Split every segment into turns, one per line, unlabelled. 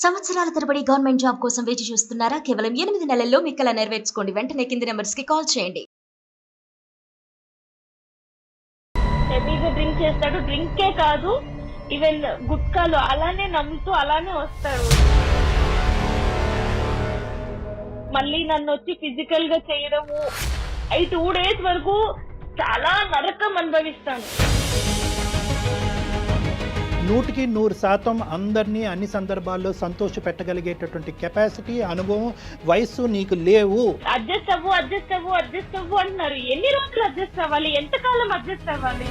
సంవత్సరాల తరబడి government job కోసం వేచి చూస్తున్నారా? కేవలం 8 నెలల్లో మీ కల నెరవేర్చుకోండి. వెంటనే కింది నంబర్స్‌కి కాల్ చేయండి.
హెవీగా డ్రింక్ చేస్తాడు. డ్రింకే కాదు, ఈవెన్ గుట్కాలు అలానే నమ్ముతూ అలానే వస్తాడు. మళ్ళీ నన్ను వచ్చి ఫిజికల్ గా చేయడము, ఈ 2 days వరకు చాలా నరకం అనుభవిస్తాను.
100% అందరినీ అన్ని సందర్భాల్లో సంతోష పెట్టగలిగేటటువంటి కెపాసిటీ, అనుభవం, వయస్సు నీకు లేవు.
అడ్జస్ట్ అవ్వు అంటున్నారు. ఎన్ని రోజులు అడ్జస్ట్ అవ్వాలి? ఎంతకాలం అడ్జస్ట్ అవ్వాలి?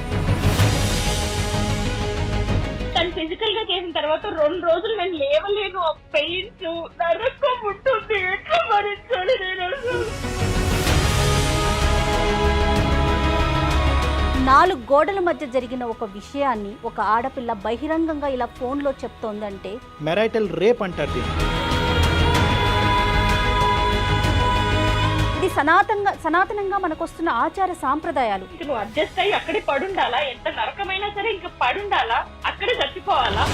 తను ఫిజికల్ గా చేసిన తర్వాత 2 రోజులు నేను లేవలేను. ఆ పెయిన్స్ నరకం ఉంటుంది. ఎట్లా భరించాలి నేను?
4 గోడల మధ్య జరిగిన ఒక విషయాన్ని ఒక ఆడపిల్ల బహిరంగంగా ఇలా ఫోన్లో చెప్తోందంటే
మెరైటల్ రేప్ అంటారు దీన్ని.
ఇది సనాతనంగా మనకొస్తున్న ఆచార సాంప్రదాయాలు.
నువ్వు అడ్జస్ట్ అయ్యి అక్కడే పడుండాలా? ఎంత నరకమైనా సరే ఇంకా పడుండాలా? అక్కడే చచ్చిపోవాలా?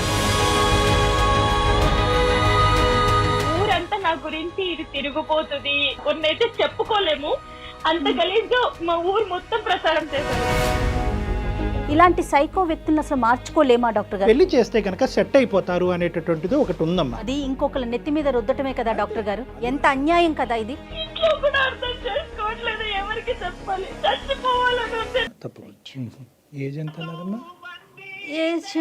ఊరంతా నా గురించి ఇది తిరిగిపోతుంది, కొన్నైతే చెప్పుకోలేము. అంత గలీజ్గా మా ఊరు మొత్తం ప్రచారం చేశారు.
ఇలాంటి సైకో వ్యక్తులను అసలు మార్చుకోలేమా డాక్టర్ గారు?
పెళ్లి చేస్తే కనుక సెట్ అయిపోతారు అనేటటువంటిది ఒకటి ఉందమ్మా.
అది ఇంకొకళ్ళ నెత్తి మీద రుద్దటమే కదా డాక్టర్ గారు. ఎంత అన్యాయం కదా ఇది.
ఇంట్లో కూడా అర్థం చేసుకోవట్లేదు. ఎవరికి చెప్పాలి? చచ్చిపోవాలని ఉంది.
తప్పు. ఏజ్ ఎంత అన్నదమ్మా?
ఏజ్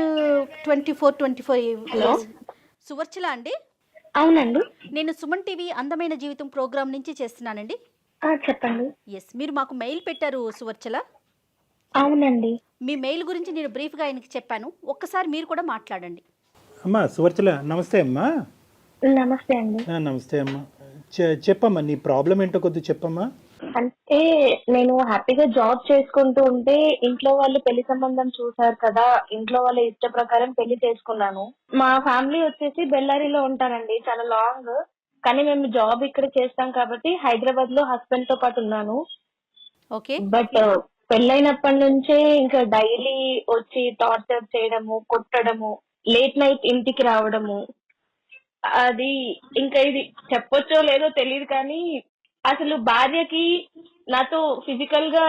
24
హలో,
సువర్చల అండి?
అవునండి.
నేను సుమన్ టీవీ అందమైన జీవితం ప్రోగ్రామ్ నుంచి చేస్తున్నానండి.
చెప్పండి.
ఎస్, మీరు మాకు మెయిల్ పెట్టారు సువర్చల.
అవునండి.
మీ మెయిల్ గురించి నేను బ్రీఫ్గా ఆయనకి చెప్పాను. ఒక్కసారి మీరు కూడా మాట్లాడండి.
అమ్మా సువర్చల, నమస్తే అమ్మా.
నమస్తే అండి.
నమస్తే అమ్మా. చెప్పమ్మా, నీ ప్రాబ్లం ఏంటో కొద్దిగా చెప్పమ్మా.
అంటే నేను హ్యాపీగా జాబ్ చేసుకుంటూ ఉంటే ఇంట్లో వాళ్ళు పెళ్లి సంబంధం చూసారు కదా, ఇంట్లో వాళ్ళ ఇష్ట ప్రకారం పెళ్లి చేసుకున్నాను. మా ఫ్యామిలీ వచ్చేసి బెల్లారిలో ఉంటారండి, చాలా లాంగ్. కానీ మేము జాబ్ ఇక్కడ చేస్తాం కాబట్టి హైదరాబాద్ లో హస్బెండ్ తో పాటు ఉన్నాను.
ఓకే.
బట్ పెళ్ళైనప్పటి నుంచే ఇంకా డైలీ వచ్చి టార్చర్ చేయడము, కొట్టడము, లేట్ నైట్ ఇంటికి రావడము, అది ఇంకా ఇది చెప్పొచ్చో లేదో తెలియదు కానీ అసలు భార్యకి నాతో ఫిజికల్ గా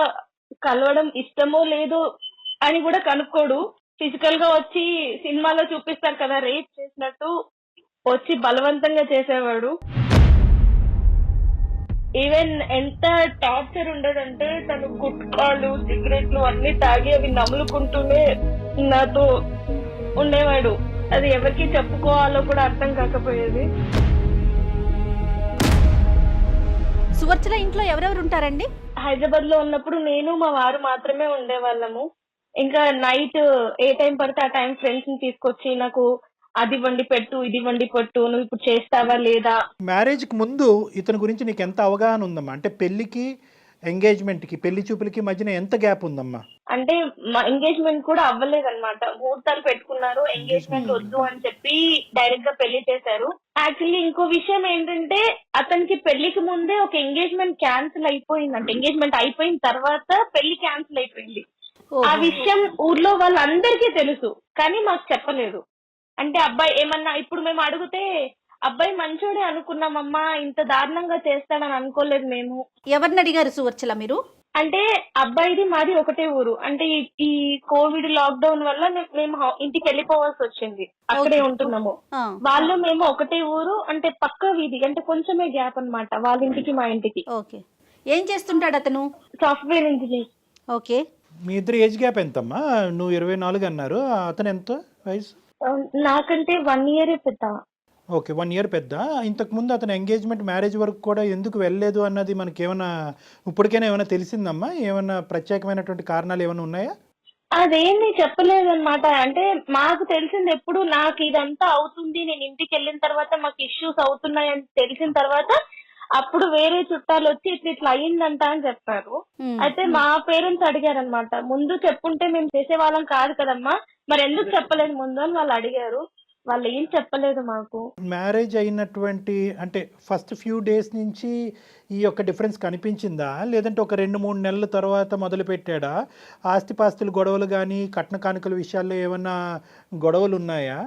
కలవడం ఇష్టమో లేదో అని కూడా కనుక్కోడు. ఫిజికల్ గా వచ్చి సినిమాలో చూపిస్తారు కదా రేప్ చేసినట్టు, వచ్చి బలవంతంగా చేసేవాడు. ఈవెన్ ఎంత టార్చర్ ఉండదంటే తను గుట్కాలు, సిగరెట్లు అన్ని తాగి అవి నములుకుంటూనే నాతో ఉండేవాడు. అది ఎవరికి చెప్పుకోవాలో కూడా అర్థం కాకపోయేది.
సువర్చల ఇంట్లో ఎవరెవరు ఉంటారండి?
హైదరాబాద్ లో ఉన్నప్పుడు నేను మా వారు మాత్రమే ఉండేవాళ్ళము. ఇంకా నైట్ ఏ టైం పడితే ఆ టైం ఫ్రెండ్స్ ని తీసుకొచ్చి నాకు అది వండి పెట్టు, ఇది వండి పెట్టు, నువ్వు ఇప్పుడు చేస్తావా లేదా.
మ్యారేజ్ కి ముందు ఇతని గురించి నీకు ఎంత అవగాహన ఉందమ్మా? అంటే పెళ్లికి ఎంగేజ్మెంట్ కి, పెళ్లి చూపులకి మధ్యన ఎంత గ్యాప్ ఉందమ్మా?
అంటే మా ఎంగేజ్మెంట్ కూడా అవ్వలేదన్నమాట. ముహూర్తాలు పెట్టుకున్నారు, ఎంగేజ్మెంట్ వద్దు అని చెప్పి డైరెక్ట్ గా పెళ్లి చేశారు. యాక్చువల్లీ ఇంకో విషయం ఏంటంటే అతనికి పెళ్లికి ముందే ఒక ఎంగేజ్మెంట్ క్యాన్సిల్ అయిపోయిందంటే, ఎంగేజ్మెంట్ అయిపోయిన తర్వాత పెళ్లి క్యాన్సిల్ అయిపోయింది. ఆ విషయం ఊర్లో వాళ్ళందరికీ తెలుసు కానీ మాకు చెప్పలేదు. అంటే అబ్బాయి ఏమన్నా ఇప్పుడు మేము అడిగితే అబ్బాయి మంచోడే అనుకున్నామమ్మా, ఇంత దారుణంగా చేస్తాడని అనుకోలేదు మేము.
ఎవరిని అడిగారు సువర్చల మీరు?
అంటే అబ్బాయిది మాది ఒకటే ఊరు. అంటే ఈ కోవిడ్ లాక్డౌన్ వల్ల మేము ఇంటికి వెళ్ళిపోవాల్సి వచ్చింది, అక్కడే ఉంటున్నాము. వాళ్ళు మేము ఒకటే ఊరు, అంటే పక్క వీధి, అంటే కొంచెమే గ్యాప్ అన్నమాట వాళ్ళ ఇంటికి మా ఇంటికి.
ఓకే. ఏం చేస్తుంటాడు అతను?
Software engineer.
ఓకే.
మీ ఇద్దరు ఏజ్ గ్యాప్ ఎంతమ్మా? నువ్వు 24 అన్నారు, అతను ఎంత వయసు?
నాకంటే 1 year పెద్ద.
ఓకే, 1 year పెద్ద. ఇంతకు ముందు అతను ఎంగేజ్మెంట్, మ్యారేజ్ వరకు కూడా ఎందుకు వెళ్ళలేదు అన్నది మనకి ఏమైనా ఇప్పటికైనా ఏమైనా తెలిసిందమ్మా? ఏమైనా ప్రత్యేకమైనటువంటి కారణాలు ఏమైనా ఉన్నాయా?
అదేమి చెప్పలేదన్నమాట. అంటే మాకు తెలిసింది ఎప్పుడు నాకు ఇదంతా అవుతుంది, నేను ఇంటికి వెళ్ళిన తర్వాత మాకు ఇష్యూస్ అవుతున్నాయని తెలిసిన తర్వాత అప్పుడు వేరే చుట్టాలు వచ్చి ఇట్లా అయ్యిందంట అని చెప్పారు. అయితే మా పేరెంట్స్ అడిగారనమాట, ముందు చెప్పుంటే మేము చేసేవాళ్ళం కాదు కదమ్మా, మరి ఎందుకు చెప్పలేదు ముందు అని వాళ్ళు అడిగారు. వాళ్ళు ఏం చెప్పలేదు మాకు.
మ్యారేజ్ అయినటువంటి అంటే ఫస్ట్ ఫ్యూ డేస్ నుంచి ఈ యొక్క డిఫరెన్స్ కనిపించిందా, లేదంటే ఒక 2-3 నెలల తర్వాత మొదలు పెట్టాడా? ఆస్తిపాస్తుల గొడవలు కానీ కట్న కానుకల విషయాల్లో ఏమన్నా గొడవలు ఉన్నాయా?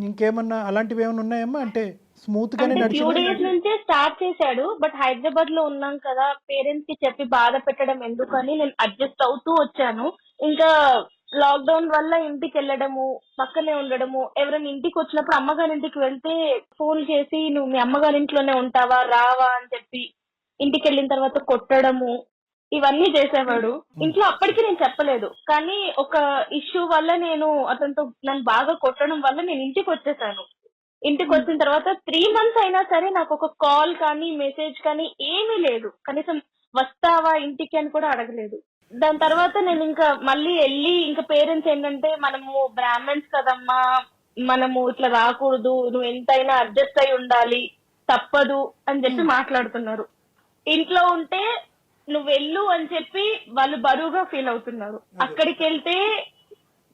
ఇంకేమన్నా అలాంటివి ఏమైనా ఉన్నాయమ్మా? అంటే స్మూత్ గానే
అంటే ఫ్యూ
నడిచిందా?
డేస్ నుంచే స్టార్ట్ చేశాడు. బట్ హైదరాబాద్ లో ఉన్నాం కదా, పేరెంట్స్ కి చెప్పి బాధ పెట్టడం ఎందుకని నేను అడ్జస్ట్ అవుతూ వచ్చాను. ఇంకా లాక్డౌన్ వల్ల ఇంటికి వెళ్ళడము, పక్కనే ఉండడము, ఎవరైనా ఇంటికి వచ్చినప్పుడు అమ్మగారి ఇంటికి వెళ్తే ఫోన్ చేసి నువ్వు మీ అమ్మగారి ఇంట్లోనే ఉంటావా రావా అని చెప్పి ఇంటికి వెళ్ళిన తర్వాత కొట్టడము, ఇవన్నీ చేసేవాడు. ఇంట్లో అప్పటికి నేను చెప్పలేదు, కానీ ఒక ఇష్యూ వల్ల నేను అతనితో నన్ను బాగా కొట్టడం వల్ల నేను ఇంటికి వచ్చేసాను. ఇంటికి వచ్చిన తర్వాత 3 months అయినా సరే నాకు ఒక కాల్ కానీ మెసేజ్ కానీ ఏమీ లేదు. కనీసం వస్తావా ఇంటికి అని కూడా అడగలేదు. దాని తర్వాత నేను ఇంకా మళ్ళీ వెళ్ళి ఇంకా పేరెంట్స్ ఏంటంటే మనము బ్రాహ్మణ్స్ కదమ్మా, మనము ఇట్లా రాకూడదు, నువ్వు ఎంతైనా అడ్జస్ట్ అయి ఉండాలి, తప్పదు అని చెప్పి మాట్లాడుతున్నారు. ఇంట్లో ఉంటే నువ్వు వెళ్ళు అని చెప్పి వాళ్ళు బరువుగా ఫీల్ అవుతున్నారు. అక్కడికి వెళ్తే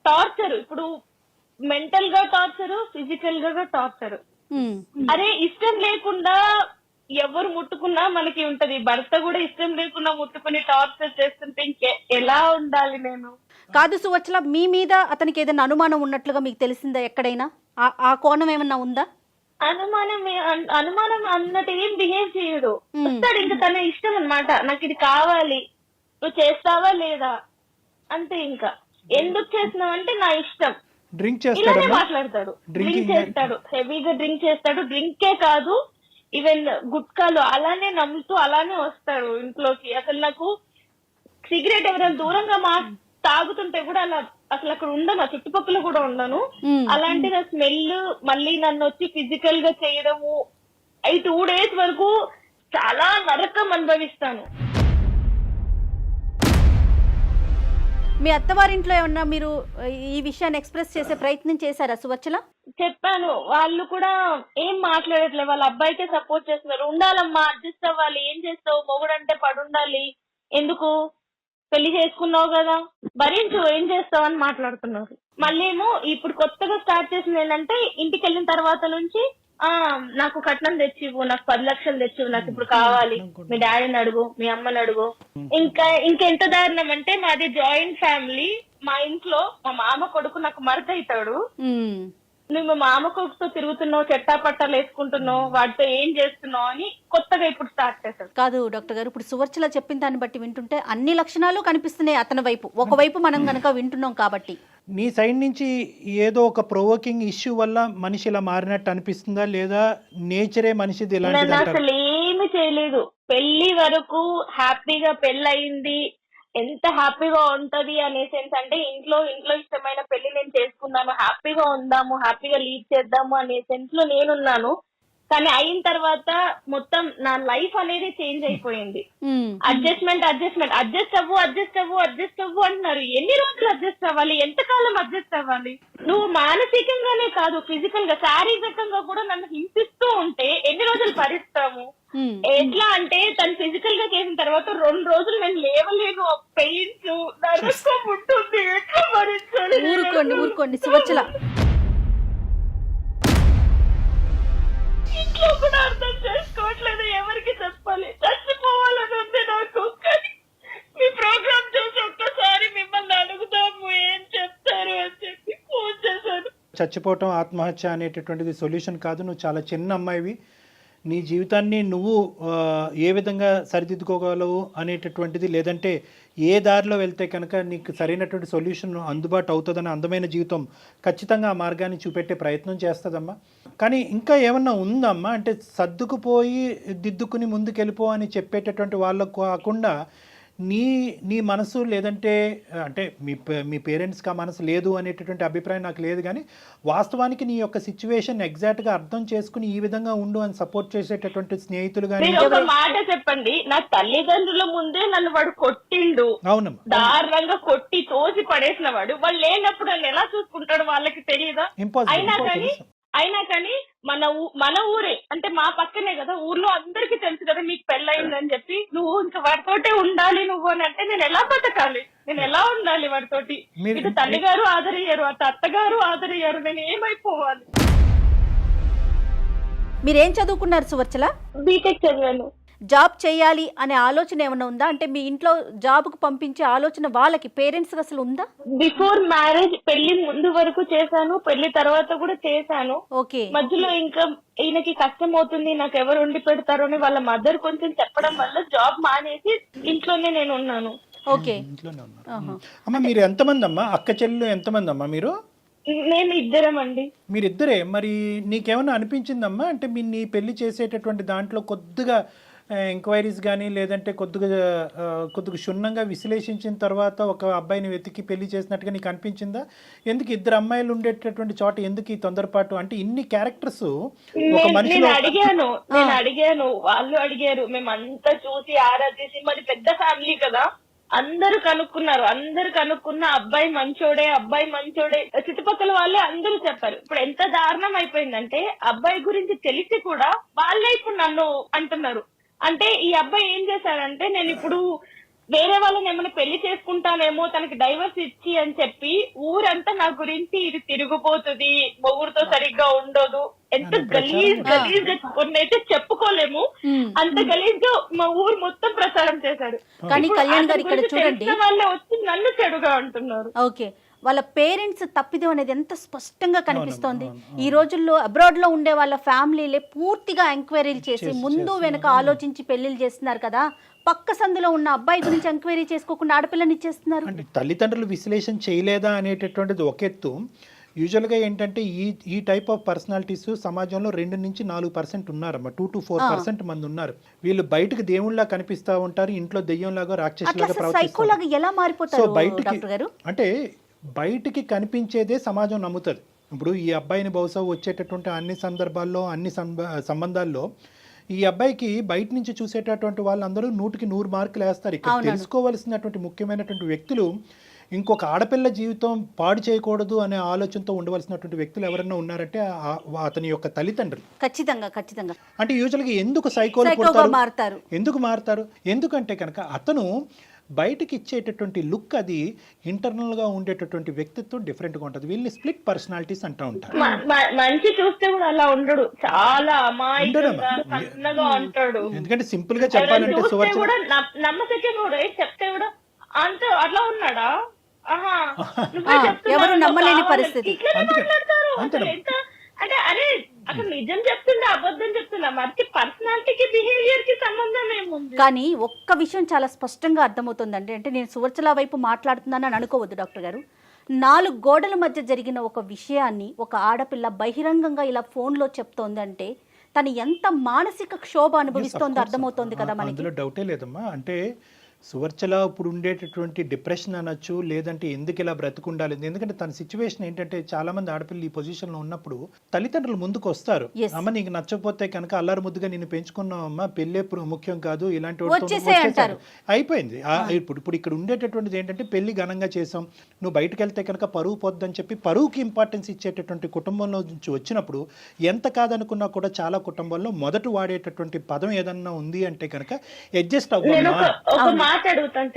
టార్చర్, ఇప్పుడు మెంటల్ గా టార్చర్, ఫిజికల్ గా టార్చర్. అరే ఇష్టం లేకుండా ఎవరు ముట్టుకున్నా మనకి ఉంటది, భర్త కూడా ఇష్టం లేకుండా ముట్టుకుని టార్చర్ చేస్తుంటే ఎలా ఉండాలి నేను?
కాదు సువచ్చల, మీ మీద అతనికి ఏదైనా అనుమానం ఉన్నట్లుగా మీకు తెలిసిందా ఎక్కడైనా? ఆ కోణం ఏమన్నా ఉందా?
అనుమానం అన్నట్టు ఏం బిహేవ్ చేయడు. వస్తాడు ఇంకా తన ఇష్టం అన్నమాట, నాకు ఇది కావాలి, నువ్వు చేస్తావా లేదా అంతే. ఇంకా ఎందుకు చేస్తున్నావు అంటే నా ఇష్టం,
డ్రింక్
ఇలానే
చేస్తాడమ్మా?
మాట్లాడతాడు. డ్రింక్ చేస్తాడు, హెవీగా డ్రింక్ చేస్తాడు. డ్రింకే కాదు, ఈవెన్ గుట్కాలు అలానే నమ్ముతూ అలానే వస్తాడు ఇంట్లోకి. అసలు నాకు సిగరెట్ ఎవరైనా దూరంగా తాగుతుంటే కూడా అలా అసలు అక్కడ ఉండను, ఆ చుట్టుపక్కల కూడా ఉండను. అలాంటి నా స్మెల్ మళ్ళీ నన్ను వచ్చి ఫిజికల్ గా చేయడము, 2 days వరకు చాలా నరకం అనుభవిస్తాను.
మీ అత్తవారింట్లో ఏమన్నా మీరు ఈ విషయాన్ని ఎక్స్ప్రెస్ చేసే ప్రయత్నం చేశారా సువచ్చల?
చెప్పాను, వాళ్ళు కూడా ఏం మాట్లాడట్లేదు. వాళ్ళ అబ్బాయికే సపోర్ట్ చేస్తున్నారు. ఉండాలమ్మా, అడ్జస్ట్ అవ్వాలి, ఏం చేస్తావు, మొగుడంటే పడుండాలి, ఎందుకు పెళ్లి చేసుకున్నావు కదా భరించు, ఏం చేస్తావు అని మాట్లాడుతున్నారు. మళ్ళీ ఏమో ఇప్పుడు కొత్తగా స్టార్ట్ చేసింది ఏంటంటే ఇంటికి వెళ్ళిన తర్వాత నుంచి నాకు కట్నం తెచ్చివు, నాకు 10 లక్షలు తెచ్చివు, నాకు ఇప్పుడు కావాలి, మీ డాడీని అడుగు, మీ అమ్మని అడుగు. ఇంకెంత దారుణం అంటే మాది జాయింట్ ఫ్యామిలీ. మా ఇంట్లో మా మామ కొడుకు నాకు మరత అవుతాడు. నువ్వు మా మామ కొడుకుతో తిరుగుతున్నావు, చెట్టా పట్టాలు వేసుకుంటున్నావు, వాటితో ఏం చేస్తున్నావు అని కొత్తగా ఇప్పుడు స్టార్ట్ చేశాడు.
కాదు డాక్టర్ గారు, ఇప్పుడు సువర్చల చెప్పిన దాన్ని బట్టి వింటుంటే అన్ని లక్షణాలు కనిపిస్తున్నాయి అతని వైపు. ఒకవైపు మనం గనక వింటున్నాం కాబట్టి
నీ సైడ్ నుంచి ఏదో ఒక ప్రొవోకింగ్ ఇష్యూ వల్ల మనిషి ఇలా మారినట్టు అనిపిస్తుందా, లేదా నేచరే మనిషిది ఇలాంటిది
నన్ను
అంటారు?
అసలు ఏమి చేయలేదు. పెళ్లి వరకు హ్యాపీగా పెళ్ళయింది, ఎంత హ్యాపీగా ఉంటది అనే సెన్స్, అంటే ఇంట్లో ఇష్టమైన పెళ్లి నేను చేసుకున్నాను, హ్యాపీగా ఉందాము, హ్యాపీగా లీడ్ చేద్దాము అనే సెన్స్ లో నేనున్నాను. కానీ అయిన తర్వాత మొత్తం నా లైఫ్ అనేది చేంజ్ అయిపోయింది. అడ్జస్ట్ అవ్వు అంటున్నారు. ఎన్ని రోజులు అడ్జస్ట్ అవ్వాలి, ఎంతకాలం అడ్జస్ట్ అవ్వాలి? నువ్వు మానసికంగానే కాదు, ఫిజికల్ గా శారీరకంగా కూడా నన్ను హింసిస్తూ ఉంటే ఎన్ని రోజులు భరిస్తాము? ఎట్లా అంటే తను ఫిజికల్ గా చేసిన తర్వాత 2 రోజులు నేను లేవలేను, పెయిన్స్ నరకం ఉంటుంది, ఎట్లా భరించాలి?
ఊరుకోండి సువచ్చల.
ఇంట్లో కూడా అర్థం చేసుకోవట్లేదు, ఎవరికి చెప్పాలి? చచ్చిపోవాలని ఉంది నాకు. కానీ మీ ప్రోగ్రామ్ చూసి ఒక్కసారి మిమ్మల్ని అడుగుతాము, ఏం చెప్తారు అని చెప్పి ఫోన్ చేశాను.
చచ్చిపోవటం, ఆత్మహత్య అనేటటువంటిది సొల్యూషన్ కాదు. నువ్వు చాలా చిన్న అమ్మాయివి, నీ జీవితాన్ని నువ్వు ఏ విధంగా సరిదిద్దుకోగలవు అనేటటువంటిది, లేదంటే ఏ దారిలో వెళ్తే కనుక నీకు సరైనటువంటి సొల్యూషన్ అందుబాటు అవుతుందని అందమైన జీవితం ఖచ్చితంగా ఆ మార్గాన్ని చూపెట్టే ప్రయత్నం చేస్తుందమ్మా. కానీ ఇంకా ఏమన్నా ఉందమ్మా? అంటే సర్దుకుపోయి దిద్దుకుని ముందుకెళ్ళిపో అని చెప్పేటటువంటి వాళ్ళకు కాకుండా నీ మనసు, లేదంటే అంటే మీ పేరెంట్స్కి ఆ మనసు లేదు అనేటటువంటి అభిప్రాయం నాకు లేదు, కానీ వాస్తవానికి నీ యొక్క సిచ్యువేషన్ ఎగ్జాక్ట్గా అర్థం చేసుకుని ఈ విధంగా ఉండు అని సపోర్ట్ చేసేటటువంటి స్నేహితులు కానీ.
ఒక మాట చెప్పండి, నా తల్లిదండ్రుల ముందే నన్ను వాడు కొట్టిండు.
అవునమ్మా,
దారుణంగా కొట్టి తోసి పడేసిన వాడు, వాళ్ళు లేనప్పుడు నన్ను ఎలా చూసుకుంటాడు వాళ్ళకి తెలియదా? అయినా కానీ మన ఊరే అంటే మా పక్కనే కదా, ఊర్లో అందరికి తెలుసు కదా మీకు పెళ్ళయిందని చెప్పి, నువ్వు ఇంకా వాడితోటే ఉండాలి నువ్వు అని అంటే నేను ఎలా బతకాలి? నేను ఎలా ఉండాలి వాడితోటి? ఇటు తల్లిగారు ఆదరయ్యారు, అటు అత్తగారు ఆదరయ్యారు, నేను ఏమైపోవాలి?
మీరేం చదువుకున్నారు సువర్చల?
బీటెక్ చదివాను.
జాబ్ చేయాలి అనే ఆలోచన ఏమైనా ఉందా? అంటే మీ ఇంట్లో జాబ్కు పంపించే ఆలోచన వాళ్ళకి పేరెంట్స్ అసలు ఉందా?
బిఫోర్ మ్యారేజ్ పెళ్లి ముందు వరకు చేశాను, పెళ్లి తర్వాత కూడా చేశాను.
ఓకే.
మధ్యలో ఇంకా ఈయనకి కష్టం అవుతుంది, నాకు ఎవరు వండి పెడతారు అని వాళ్ళ మదర్ కొంచెం చెప్పడం వల్ల జాబ్ మానేసి ఇంట్లోనే నేను ఉన్నాను.
ఓకే.
ఇంట్లోనే ఉన్నారు. అమ్మ మీరు ఎంతమంది అమ్మా? అక్క చెల్లెలు ఎంతమంది అమ్మా మీరు?
మేము ఇద్దరం అండి.
మీరిద్దరే. మరి నీకేమన్నా అనిపించిందమ్మా అంటే నీ పెళ్లి చేసేటటువంటి దాంట్లో కొద్దిగా ఎంక్వైరీస్ కానీ లేదంటే కొద్దిగా క్షుణ్ణంగా విశ్లేషించిన తర్వాత ఒక అబ్బాయిని వెతికి పెళ్లి చేసినట్టుగా నీకు అనిపించిందా? ఎందుకు ఇద్దరు అమ్మాయిలు ఉండేటటువంటి చోట ఎందుకు ఈ తొందరపాటు? అంటే ఇన్ని క్యారెక్టర్స్ ఒక మనిషిలో.
నేను అడిగాను, వాళ్ళు అడిగారు, మేమంతా చూసి ఆరాధేసి, మరి పెద్ద ఫ్యామిలీ కదా, అందరూ కనుక్కున్న అబ్బాయి మంచోడే చుట్టుపక్కల వాళ్ళే అందరూ చెప్పారు. ఇప్పుడు ఎంత దారుణం అయిపోయిందంటే అబ్బాయి గురించి తెలిసి కూడా వాళ్ళే ఇప్పుడు నన్ను అంటున్నారు. అంటే ఈ అబ్బాయి ఏం చేశాడంటే, నేను ఇప్పుడు వేరే వాళ్ళని ఏమైనా పెళ్లి చేసుకుంటానేమో తనకి డైవర్స్ ఇచ్చి అని చెప్పి ఊరంతా నా గురించి ఇది తిరిగిపోతుంది, మొగుడుతో సరిగ్గా ఉండదు, ఎంత గలీజ్ గా కొన్నైతే చెప్పుకోలేము, అంత గలీజ్ గా మా ఊరు మొత్తం ప్రచారం చేశాడు.
కానీ కళ్యాణ్ గారు ఇక్కడ చూడండి,
వాళ్ళే వచ్చి నన్ను చెడుగా అంటున్నారు.
ఓకే, వాళ్ళ పేరెంట్స్ తప్పిదం అనేది ఎంత స్పష్టంగా కనిపిస్తోంది. ఈ రోజుల్లో అబ్రాడ్ లో ఉండే వాళ్ళ ఫ్యామిలీలే పూర్తిగా ఎంక్వైరీలు చేసి ముందు వెనక ఆలోచించి పెళ్లిళ్ళు చేస్తున్నారు కదా. పక్క సందులో ఉన్న అబ్బాయి గురించి ఎంక్వైరీ చేసుకోకుండా ఆడపిల్లని ఇచ్చేస్తున్నారు.
అంటే తల్లిదండ్రులు విశ్లేషణ చేయలేదా అనేటటువంటిది ఒక ఎత్తు. యూజువల్గా ఏంటంటే ఈ టైప్ ఆఫ్ పర్సనాలిటీస్ సమాజంలో 2 నుంచి 4% ఉన్నారమ్మా. 2 to 4% మంది ఉన్నారు. వీళ్ళు బయటకు దేవుళ్ళ కనిపిస్తూ ఉంటారు, ఇంట్లో దెయ్యంలాగా రాక్షసులాగా ప్రవర్తిస్తారు.
ఎలా మారిపోతారు
బయటికి అంటే బయటికి కనిపించేదే సమాజం నమ్ముతుంది. ఇప్పుడు ఈ అబ్బాయిని బహుశా వచ్చేటటువంటి అన్ని సందర్భాల్లో అన్ని సంబంధాల్లో ఈ అబ్బాయికి బయట నుంచి చూసేటటువంటి వాళ్ళందరూ 100కి 100 మార్కులు వేస్తారు. ఇక్కడ తెలుసుకోవలసినటువంటి ముఖ్యమైనటువంటి వ్యక్తులు ఇంకొక ఆడపిల్ల జీవితం పాడు చేయకూడదు అనే ఆలోచనతో ఉండవలసినటువంటి వ్యక్తులు ఎవరైనా ఉన్నారంటే అతని యొక్క తల్లిదండ్రులు.
ఖచ్చితంగా.
అంటే యూజువల్గా ఎందుకు సైకోలు మారుతారు? ఎందుకు మారుతారు? ఎందుకంటే కనుక అతను బయటకి ఇచ్చేటటువంటి లుక్ అది ఇంటర్నల్ గా ఉండేటటువంటి వ్యక్తిత్వం డిఫరెంట్ గా ఉంటుంది. వీళ్ళని స్ప్లిట్ పర్సనాలిటీస్ అంటూ ఉంటారు.
మంచి చూస్తే కూడా అలా ఉండడు, చాలా అమాయకంగా ఉంటాడు.
ఎందుకంటే సింపుల్ గా చెప్పాలంటే
నమ్మకం కూడా చెప్తే కూడా అంత అట్లా ఉన్నాడా,
ఎవరు నమ్మలేని పరిస్థితి.
అంటే అరే అసలు నిజం చెప్తుందా అబద్ధం చెప్తుందా, మరి పర్సనాలిటీకి బిహేవియర్ కి సంబంధం ఏముంది?
కానీ ఒక్క విషయం చాలా స్పష్టంగా అర్థమవుతుందండి. అంటే నేను సువర్చల వైపు మాట్లాడుతున్నానని అనుకోవద్దు డాక్టర్ గారు. 4 గోడల మధ్య జరిగిన ఒక విషయాన్ని ఒక ఆడపిల్ల బహిరంగంగా ఇలా ఫోన్లో చెప్తోందంటే తను ఎంత మానసిక క్షోభ అనుభవిస్తోందో అర్థమవుతోంది కదా మనకి.
అందులో డౌటే లేదమ్మా. అంటే సువర్చల ఇప్పుడు ఉండేటటువంటి డిప్రెషన్ అనొచ్చు, లేదంటే ఎందుకు ఇలా బ్రతుకుండాలి. ఎందుకంటే తన సిచ్యువేషన్ ఏంటంటే చాలా మంది ఆడపిల్లలు ఈ పొజిషన్లో ఉన్నప్పుడు తల్లిదండ్రులు ముందుకు వస్తారు. అమ్మ నీకు నచ్చకపోతే కనుక అల్లారు ముద్దుగా నేను పెంచుకున్నావమ్మా, పెళ్ళే ముఖ్యం కాదు, ఇలాంటి అయిపోయింది. ఇప్పుడు ఇక్కడ ఉండేటటువంటిది ఏంటంటే పెళ్లి ఘనంగా చేసాం, నువ్వు బయటకు వెళ్తే కనుక పరువు పొద్దని చెప్పి పరువుకి ఇంపార్టెన్స్ ఇచ్చేటటువంటి కుటుంబంలో నుంచి వచ్చినప్పుడు ఎంత కాదనుకున్నా కూడా చాలా కుటుంబాల్లో మొదట వాడేటటువంటి పదం ఏదన్నా ఉంది అంటే కనుక అడ్జస్ట్ అవ్వాలి.
అడుగుతాను,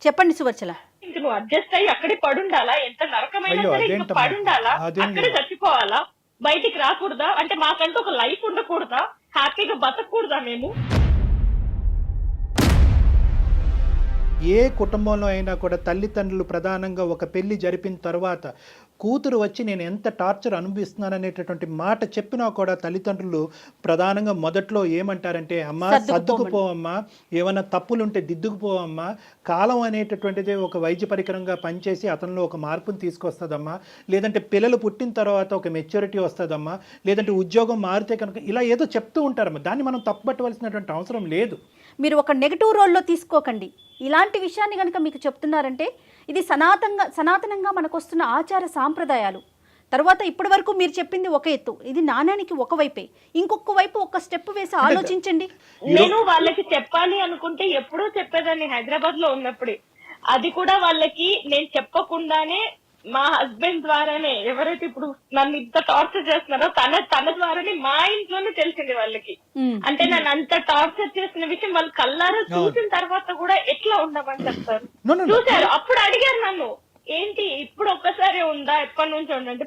చెప్పండి సువర్చల.
ఇంక నువ్వు అడ్జస్ట్ అయ్యి అక్కడే పడుండాలా, ఎంత నరకమైనా సరే ఇంకా పడుండాలా, అక్కడే చచ్చిపోవాలా, బయటికి రాకూడదా? అంటే మాకంటూ ఒక లైఫ్ ఉండకూడదా, హ్యాపీగా బతకూడదా మేము?
ఏ కుటుంబంలో అయినా కూడా తల్లిదండ్రులు ప్రధానంగా ఒక పెళ్లి జరిపిన తర్వాత కూతురు వచ్చి నేను ఎంత టార్చర్ అనుభవిస్తున్నాను అనేటటువంటి మాట చెప్పినా కూడా తల్లిదండ్రులు ప్రధానంగా మొదట్లో ఏమంటారంటే అమ్మా సర్దుకుపోవమ్మా, ఏమైనా తప్పులుంటే దిద్దుకుపోవమ్మా, కాలం అనేటటువంటిదే ఒక వైద్య పరికరంగా పనిచేసి అతనిలో ఒక మార్పును తీసుకొస్తుందమ్మా, లేదంటే పిల్లలు పుట్టిన తర్వాత ఒక మెచ్యూరిటీ వస్తుందమ్మా, లేదంటే ఉద్యోగం మారితే కనుక ఇలా ఏదో చెప్తూ ఉంటారమ్మా. దాన్ని మనం తప్పుపట్టవలసినటువంటి అవసరం లేదు.
మీరు ఒక నెగటివ్ రోల్లో తీసుకోకండి. ఇలాంటి విషయాన్ని కనుక మీకు చెప్తున్నారంటే ఇది సనాతనంగా మనకు వస్తున్న ఆచార సాంప్రదాయాలు. తర్వాత ఇప్పటి వరకు మీరు చెప్పింది ఒక ఎత్తు, ఇది నాణ్యానికి ఒక వైపే, ఇంకొక వైపు ఒక స్టెప్ వేసి ఆలోచించండి.
నేను వాళ్ళకి చెప్పాలి అనుకుంటే ఎప్పుడూ చెప్పేదాన్ని హైదరాబాద్ లో ఉన్నప్పుడే. అది కూడా వాళ్ళకి నేను చెప్పకుండానే మా హస్బెండ్ ద్వారానే, ఎవరైతే ఇప్పుడు నన్ను ఇంత టార్చర్ చేస్తున్నారో తన ద్వారానే మా ఇంట్లోనే తెలిసింది వాళ్ళకి. అంటే నన్ను అంత టార్చర్ చేసిన విషయం వాళ్ళు కళ్ళారా చూసిన తర్వాత కూడా ఎట్లా ఉండమని చెప్తారు. చూసారు, అప్పుడు అడిగారు నన్ను, ఏంటి ఇప్పుడు ఒక్కసారి ఉందా, ఎప్పటి నుంచి ఉండంటే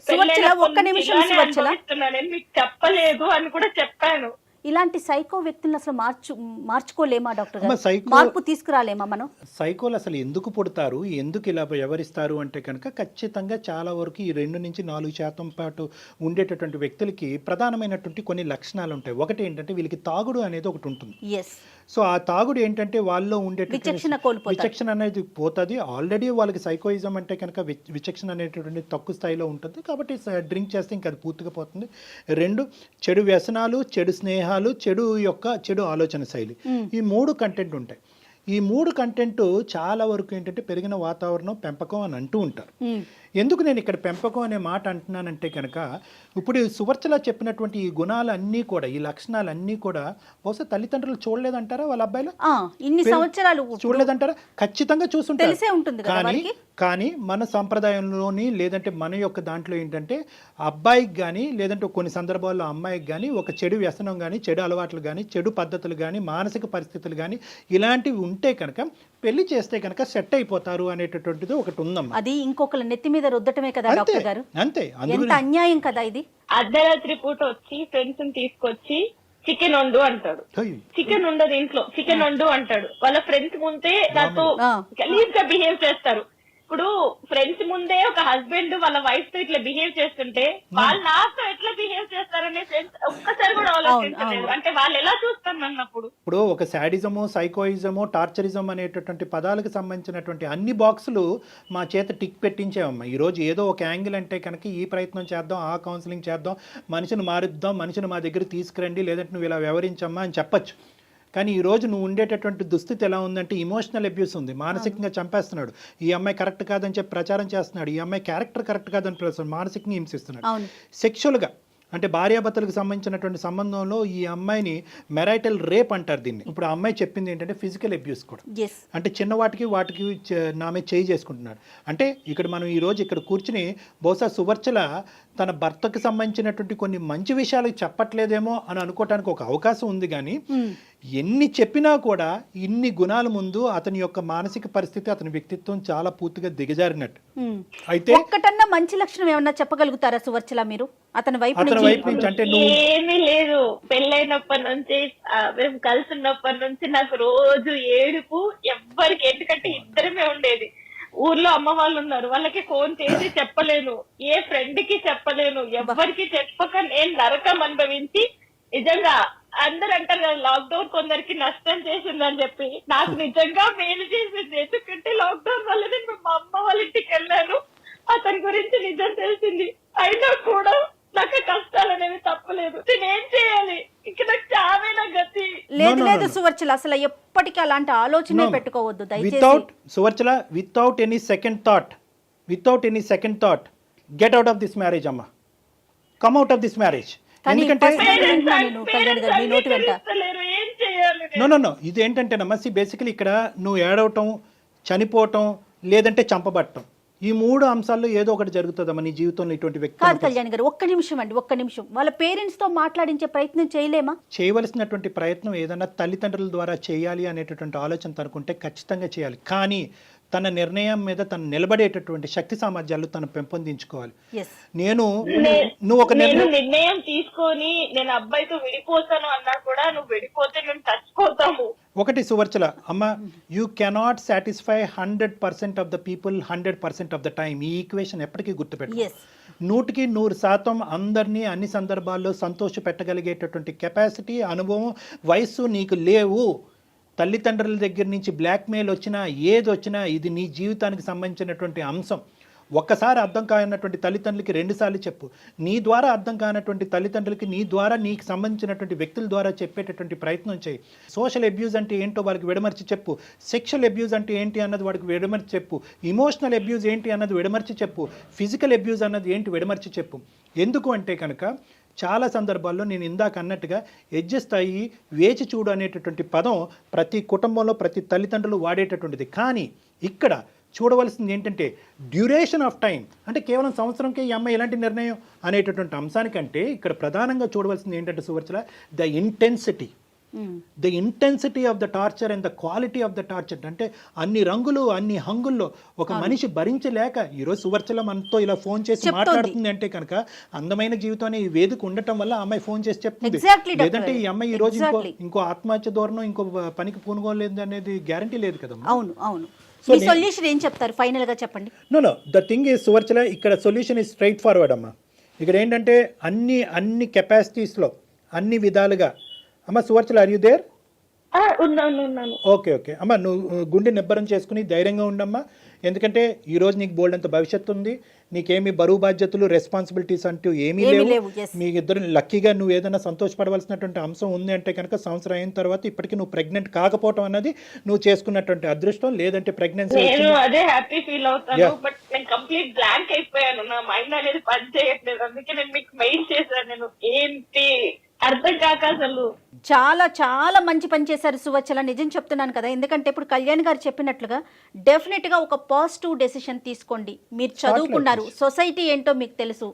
మీకు చెప్పలేదు అని కూడా చెప్పాను.
ఇలాంటి సైకో వ్యక్తులను అసలు మార్చుకోలేమా డాక్టర్ గారు?
సైకో
మార్పు తీసుకురాలేమా మనం?
సైకోలు అసలు ఎందుకు పుడతారు, ఎందుకు ఇలా వ్యవహరిస్తారు అంటే కనుక ఖచ్చితంగా చాలా వరకు ఈ 2 నుంచి 4% పాటు ఉండేటటువంటి వ్యక్తులకి ప్రధానమైనటువంటి కొన్ని లక్షణాలు ఉంటాయి. ఒకటి ఏంటంటే వీళ్ళకి తాగుడు అనేది ఒకటి ఉంటుంది.
ఎస్.
సో ఆ తాగుడు ఏంటంటే వాళ్ళలో
విచక్షణ కోల్పోతారు.
విచక్షణ అనేది పోతుంది. ఆల్రెడీ వాళ్ళకి సైకోయిజం అంటే కనుక విచక్షణ అనేటటువంటి తక్కువ స్థాయిలో ఉంటుంది కాబట్టి డ్రింక్ చేస్తే ఇంకా అది పూర్తిగా పోతుంది. 2 చెడు వ్యసనాలు, చెడు స్నేహాలు, చెడు ఆలోచన శైలి, ఈ 3 కంటెంట్ ఉంటాయి. ఈ 3 కంటెంట్ చాలా వరకు ఏంటంటే పెరిగిన వాతావరణం, పెంపకం అని అంటూ ఉంటారు. ఎందుకు నేను ఇక్కడ పెంపకం అనే మాట అంటున్నానంటే కనుక ఇప్పుడు సువర్చల చెప్పినటువంటి ఈ గుణాలన్నీ కూడా, ఈ లక్షణాలన్నీ కూడా బహుశా తల్లిదండ్రులు చూడలేదంటారా వాళ్ళ అబ్బాయిలు?
ఇన్ని సంవత్సరాలు
చూడలేదంటారా? ఖచ్చితంగా చూస్తుంటారు.
తెలిసే ఉంటుంది కదా
కానీ మన సంప్రదాయంలోని లేదంటే మన యొక్క దాంట్లో ఏంటంటే అబ్బాయికి కానీ లేదంటే కొన్ని సందర్భాల్లో అమ్మాయికి కానీ ఒక చెడు వ్యసనం కానీ, చెడు అలవాట్లు కానీ, చెడు పద్ధతులు కానీ, మానసిక పరిస్థితులు కానీ ఇలాంటివి ఉంటే కనుక పెళ్లి చేస్తే కనుక సెట్ అయిపోతారు అనేటటువంటిది ఒకటి ఉందమ్మా.
అది ఇంకొకరి నెత్తి మీద రుద్దటమే కదా డాక్టర్ గారు?
అంతే.
ఎంత అన్యాయం కదా ఇది.
అర్ధరాత్రి పూట వచ్చి ఫ్రెండ్స్ తీసుకొచ్చి చికెన్ వండు అంటాడు. చికెన్ ఉండదు ఇంట్లో, చికెన్ వండు అంటాడు. వాళ్ళ ఫ్రెండ్స్ ముందే నాతో గలీజ్ గా బిహేవ్ చేస్తారు. ఇప్పుడు ఫ్రెండ్స్ ముందే ఒక హస్బెండ్ వాళ్ళ వైఫ్ తో ఇట్లా బిహేవ్ చేస్తుంటే వాళ్ళు నాతో ఎట్లా బిహేవ్ చేస్తారనే ఫ్రెండ్స్ ఒక్కసారి కూడా ఆలోచించలేదు. అంటే వాళ్ళు ఎలా చూస్తారు అన్నప్పుడు.
ఇప్పుడు ఒక శాడిజము, సైకోయిజము, టార్చరిజం అనేటటువంటి పదాలకు సంబంధించినటువంటి అన్ని బాక్సులు మా చేత టిక్ పెట్టించామమ్మా. ఈ రోజు ఏదో ఒక యాంగిల్ అంటే కనుక ఈ ప్రయత్నం చేద్దాం, ఆ కౌన్సిలింగ్ చేద్దాం, మనిషిని మారుద్దాం, మనిషిని మా దగ్గర తీసుకురండి, లేదంటే నువ్వు ఇలా వ్యవహరించమ్మా అని చెప్పచ్చు. కానీ ఈరోజు నువ్వు ఉండేటటువంటి దుస్థితి ఎలా ఉందంటే ఇమోషనల్ అబ్యూస్ ఉంది. మానసికంగా చంపేస్తున్నాడు. ఈ అమ్మాయి కరెక్ట్ కాదని చెప్పి ప్రచారం చేస్తున్నాడు. ఈ అమ్మాయి క్యారెక్టర్ కరెక్ట్ కాదని ప్రచారం, మానసికంగా హింసిస్తున్నాడు. సెక్షువల్గా అంటే భార్యాభర్తలకు సంబంధించినటువంటి సంబంధంలో ఈ అమ్మాయిని మెరైటల్ రేప్ అంటారు దీన్ని. ఇప్పుడు ఆ అమ్మాయి చెప్పింది ఏంటంటే ఫిజికల్ అబ్యూస్ కూడా. అంటే చిన్నవాటికి వాటికి నామే చేయి చేసుకుంటున్నాడు. అంటే ఇక్కడ మనం ఈరోజు ఇక్కడ కూర్చుని బహుశా సువర్చల తన భర్తకు సంబంధించినటువంటి కొన్ని మంచి విషయాలు చెప్పట్లేదేమో అని అనుకోవటానికి ఒక అవకాశం ఉంది. కానీ ఎన్ని చెప్పినా కూడా ఇన్ని గుణాల ముందు అతని యొక్క మానసిక పరిస్థితి, అతని వ్యక్తిత్వం చాలా పూర్తిగా దిగజారినట్టు. అయితే
ఒక్కటన్నా మంచి లక్షణం ఏమన్నా చెప్పగలుగుతారా సువర్చల మీరు అతని వైపు
నుంచి? అంటే
ఏమీ లేదు. పెళ్ళైనప్పటి నుంచి మేము కలిసి ఉన్నప్పటి నుంచి నాకు రోజు ఏడుపు, ఎవ్వరికి, ఎందుకంటే ఇద్దరమే ఉండేది. ఊర్లో అమ్మ వాళ్ళు ఉన్నారు, వాళ్ళకి ఫోన్ చేసి చెప్పలేను, ఏ ఫ్రెండ్ కి చెప్పలేను, ఎవ్వరికి చెప్పక నేను నరకం అనుభవించి, నిజంగా అందరు అంటారు కదా లాక్డౌన్ కొందరికి నష్టం చేసిందని చెప్పి, నాకు నిజంగా మేలు చేసింది. ఎందుకంటే లాక్డౌన్ వల్ల నేను మా అమ్మ వాళ్ళ ఇంటికి వెళ్ళాను, అతని గురించి నిజం తెలిసింది. అయినా కూడా నాకు కష్టాలు అనేవి తప్పలేదు. నేనేం చేయాలి? ఇక నాకు చావేనా గతి.
లేదు సువర్చల, అసలు ఎప్పటికీ అలాంటి ఆలోచనే పెట్టుకోవద్దు దయచేసి.
Suvarchala, without any second thought get out of this marriage అమ్మా. Come out of this marriage. ఎందుకంటే నో ఇది ఏంటంటేనమ్మా, బేసికలీ ఇక్కడ నువ్వు ఏడవటం, చనిపోవటం, లేదంటే చంపబట్టం, ఈ 3 అంశాల్లో ఏదో ఒకటి జరుగుతుందమ్మా నీ జీవితంలో. ఇటువంటి వ్యక్తి
కాదు కళ్యాణ్ గారు, ఒక్క నిమిషం వాళ్ళ పేరెంట్స్ తో మాట్లాడించే ప్రయత్నం చేయలేమా?
చేయవలసినటువంటి ప్రయత్నం ఏదన్నా తల్లిదండ్రుల ద్వారా చేయాలి అనేటటువంటి ఆలోచన తనకుంటే ఖచ్చితంగా చేయాలి. కానీ తన నిర్ణయం మీద తను నిలబడేటటువంటి శక్తి సామర్థ్యాలు తను పెంపొందించుకోవాలి. నువ్వు ఒక
నిర్ణయం తీసుకొని నేను అబ్బాయితో విడిపోతాను అన్నా కూడా నువ్వు విడిపోతే మేము చచ్చిపోతాము.
ఒకటి సువర్చల అమ్మ, you cannot satisfy 100% of the people 100% of the time. ఈ ఈక్వేషన్ ఎప్పటికీ గుర్తుపెట్టు. 100% అందరినీ అన్ని సందర్భాల్లో సంతోష పెట్టగలిగేటటువంటి కెపాసిటీ, అనుభవం, వయస్సు నీకు లేవు. తల్లిదండ్రుల దగ్గర నుంచి బ్లాక్మెయిల్ వచ్చినా, ఏది వచ్చినా ఇది నీ జీవితానికి సంబంధించినటువంటి అంశం. ఒక్కసారి అర్థం కానటువంటి తల్లిదండ్రులకి 2 సార్లు చెప్పు. నీ ద్వారా అర్థం కానటువంటి తల్లిదండ్రులకి నీ ద్వారా నీకు సంబంధించినటువంటి వ్యక్తుల ద్వారా చెప్పేటటువంటి ప్రయత్నం చేయి. సోషల్ అబ్యూజ్ అంటే ఏంటో వాడికి విడమర్చి చెప్పు. సెక్షువల్ అబ్యూజ్ అంటే ఏంటి అన్నది వాడికి విడమర్చి చెప్పు. ఇమోషనల్ అబ్యూజ్ ఏంటి అన్నది విడమర్చి చెప్పు. ఫిజికల్ అబ్యూజ్ అన్నది ఏంటి విడమర్చి చెప్పు. ఎందుకు అంటే కనుక చాలా సందర్భాల్లో నేను ఇందాక అన్నట్టుగా అడ్జస్ట్ అయ్యి వేచి చూడు అనేటటువంటి పదం ప్రతి కుటుంబంలో ప్రతి తల్లిదండ్రులు వాడేటటువంటిది. కానీ ఇక్కడ చూడవలసింది ఏంటంటే డ్యూరేషన్ ఆఫ్ టైం. అంటే కేవలం సంవత్సరంకే ఈ అమ్మాయి ఎలాంటి నిర్ణయం అనేటటువంటి అంశానికంటే ఇక్కడ ప్రధానంగా చూడవలసింది ఏంటంటే Suvarchala the intensity. The intensity of the torture and the quality of the torture అంటే అన్ని రంగులు అన్ని హంగుల్లో ఒక మనిషి భరించలేక ఈరోజు సువర్చల మనతో ఇలా ఫోన్ చేసి మాట్లాడుతుంది అంటే కనుక అందమైన జీవితం అనే ఈ వేదిక ఉండటం వల్ల అమ్మాయి ఫోన్ చేసి చెప్తుంది. లేదంటే ఈ అమ్మాయి ఈ రోజు ఇంకో ఆత్మహత్య ధోరణం ఇంకో పనికి పూనుకోలేదు అనేది గ్యారంటీ లేదు కదా.
అవును అవును. మీ సొల్యూషన్ ఏం చెప్తారు ఫైనల్ గా చెప్పండి.
Know the thing is Suvarchala ఇక్కడ సొల్యూషన్ ఈజ్ స్ట్రైట్ ఫార్వర్డ్ అమ్మా. ఇక్కడ ఏంటంటే అన్ని కెపాసిటీస్లో అన్ని విధాలుగా అమ్మ సువర్చల ఆర్ యు దేర్?
ఉన్నాను.
ఓకే అమ్మ నువ్వు గుండె నిబ్బరం చేసుకుని ధైర్యంగా ఉండమ్మా. ఎందుకంటే ఈ రోజు నీకు బోల్డ్ అంత భవిష్యత్తు ఉంది. నీకేమి బరువు బాధ్యతలు రెస్పాన్సిబిలిటీస్ అంటూ ఏమీ లేవు. మీ ఇద్దరు లక్కీగా నువ్వు ఏదైనా సంతోషపడవలసినటువంటి అంశం ఉంది అంటే కనుక సంవత్సరం అయిన తర్వాత ఇప్పటికీ నువ్వు ప్రెగ్నెంట్ కాకపోవడం అన్నది నువ్వు చేసుకున్నటువంటి అదృష్టం. లేదంటే ప్రెగ్నెన్సీ
అదే హ్యాపీ ఫీల్ అవుతాను. బట్ నేను కంప్లీట్ బ్లాంక్ అయిపోయాను. నా మైండ్ అనేది పని చేయట్లేదు. అందుకే నేను మీకు మెయిల్ చేశాను. నేను ఏంటి అర్థం కాక అసలు
చాలా చాలా మంచి పని చేశారు సువచ్చల, నిజం చెప్తున్నాను కదా. ఎందుకంటే ఇప్పుడు కళ్యాణ్ గారు చెప్పినట్లుగా డెఫినెట్ గా ఒక పాజిటివ్ డెసిషన్ తీసుకోండి. మీరు చదువుకున్నారు, సొసైటీ ఏంటో మీకు తెలుసు,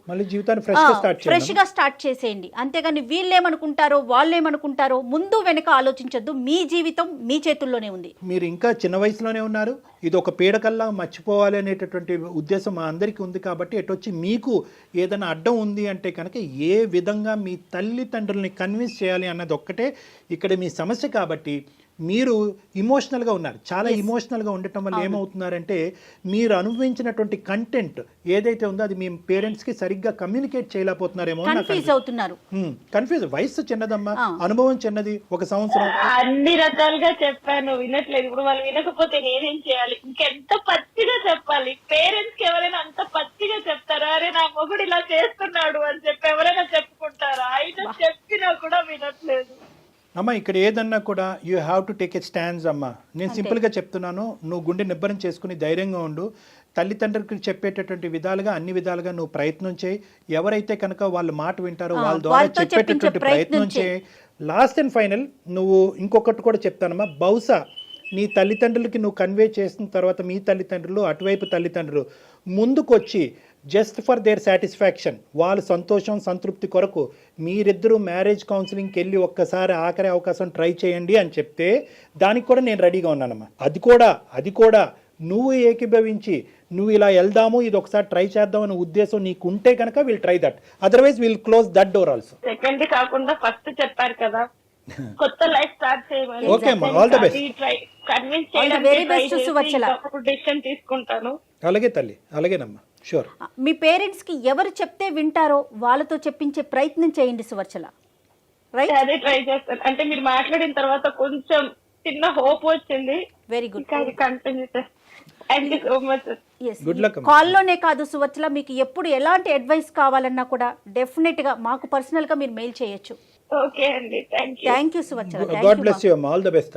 ఫ్రెష్ గా స్టార్ట్ చేసేయండి. అంతేగాని వీళ్ళేమనుకుంటారో వాళ్ళేమనుకుంటారో ముందు వెనక ఆలోచించొద్దు. మీ జీవితం మీ చేతుల్లోనే ఉంది.
మీరు ఇంకా చిన్న వయసులోనే ఉన్నారు. ఇది ఒక పీడకల్లా మర్చిపోవాలి అనేటటువంటి ఉద్దేశం మా అందరికీ ఉంది. కాబట్టి ఎటొచ్చి మీకు ఏదైనా అడ్డం ఉంది అంటే కనుక ఏ విధంగా మీ తల్లిదండ్రుల్ని కన్విన్స్ చేయాలి అన్నది ఒక్కటే ఇక్కడ మీ సమస్య. కాబట్టి మీరు ఇమోషనల్గా ఉన్నారు. చాలా ఇమోషనల్గా ఉండటం వల్ల ఏమవుతున్నారంటే మీరు అనుభవించినటువంటి కంటెంట్ ఏదైతే ఉందో అది మీ పేరెంట్స్కి సరిగ్గా కమ్యూనికేట్ చేయలేకపోతున్నారేమో. కన్ఫ్యూజ్. వయసు చిన్నదమ్మా, అనుభవం చిన్నది. ఒక సంవత్సరం
అన్ని రకాలుగా చెప్పాను, వినట్లేదు. ఇప్పుడు వాళ్ళు వినకపోతే నేనేం చేయాలి? ఇంకెంత పచ్చిగా చెప్పాలి? పేరెంట్స్ కి ఎవరైనా అంత పచ్చిగా చెప్తారా? అరే నా మొగుడు ఇలా చేస్తున్నాడు అని చెప్పి ఎవరైనా చెప్పుకుంటారా? ఆయన చెప్పినా కూడా వినట్లేదు.
అమ్మ ఇక్కడ ఏదన్నా కూడా you have to take a stands అమ్మ. నేను సింపుల్గా చెప్తున్నాను, నువ్వు గుండె నిబ్బరం చేసుకుని ధైర్యంగా ఉండు. తల్లిదండ్రులకి చెప్పేటటువంటి విధాలుగా అన్ని విధాలుగా నువ్వు ప్రయత్నం చేయి. ఎవరైతే కనుక వాళ్ళ మాట వింటారో వాళ్ళ ద్వారా చెప్పేటటువంటి ప్రయత్నం చేయి. లాస్ట్ అండ్ ఫైనల్ నువ్వు ఇంకొకటి కూడా చెప్తానమ్మా. బహుశా నీ తల్లిదండ్రులకి నువ్వు కన్వే చేసిన తర్వాత మీ తల్లిదండ్రులు అటువైపు తల్లిదండ్రులు ముందుకొచ్చి జస్ట్ ఫర్ దేర్ సాటిస్ఫాక్షన్, వాళ్ళ సంతోషం సంతృప్తి కొరకు మీరిద్దరూ మ్యారేజ్ కౌన్సిలింగ్కి వెళ్ళి ఒక్కసారి ఆఖరి అవకాశం ట్రై చేయండి అని చెప్తే దానికి కూడా నేను రెడీగా ఉన్నానమ్మా. అది కూడా నువ్వు ఏకీభవించి నువ్వు ఇలా వెళ్దాము, ఇది ఒకసారి ట్రై చేద్దాం అనే ఉద్దేశం నీకు ఉంటే కనుక will try that. Otherwise will close that door also.
Second కాకుండా ఫస్ట్ చెప్పారు కదా, కొత్త లైఫ్ స్టార్ట్ చేయమని.
ఓకే అమ్మా, ఆల్ ద బెస్ట్.
కన్విన్స్ చేయడానికి డెసిషన్ తీసుకుంటాను.
అలాగే తల్లి, అలాగేనమ్మా, షూర్.
మీ పేరెంట్స్ కి ఎవరు చెప్తే వింటారో వాళ్ళతో చెప్పించే ప్రయత్నం చేయండి సువర్చల. రైట్,
అదే ట్రై చేస్తాను. అంటే మీరు మాట్లాడిన తర్వాత కొంచెం చిన్న హోప్ వచ్చింది.
Very good.
కంటిన్యూ చేస్తాను. Thank you so much.
కాల్లోనే కాదు సువర్చల, మీకు ఎప్పుడు ఎలాంటి అడ్వైస్ కావాలన్నా కూడా డెఫినెట్ గా మాకు పర్సనల్ గా మీరు మెయిల్ చేయొచ్చు.
ఓకే అండి, thank you.
Thank you Suvarchala.
God bless you అమ్మా, ఆల్ ద బెస్ట్.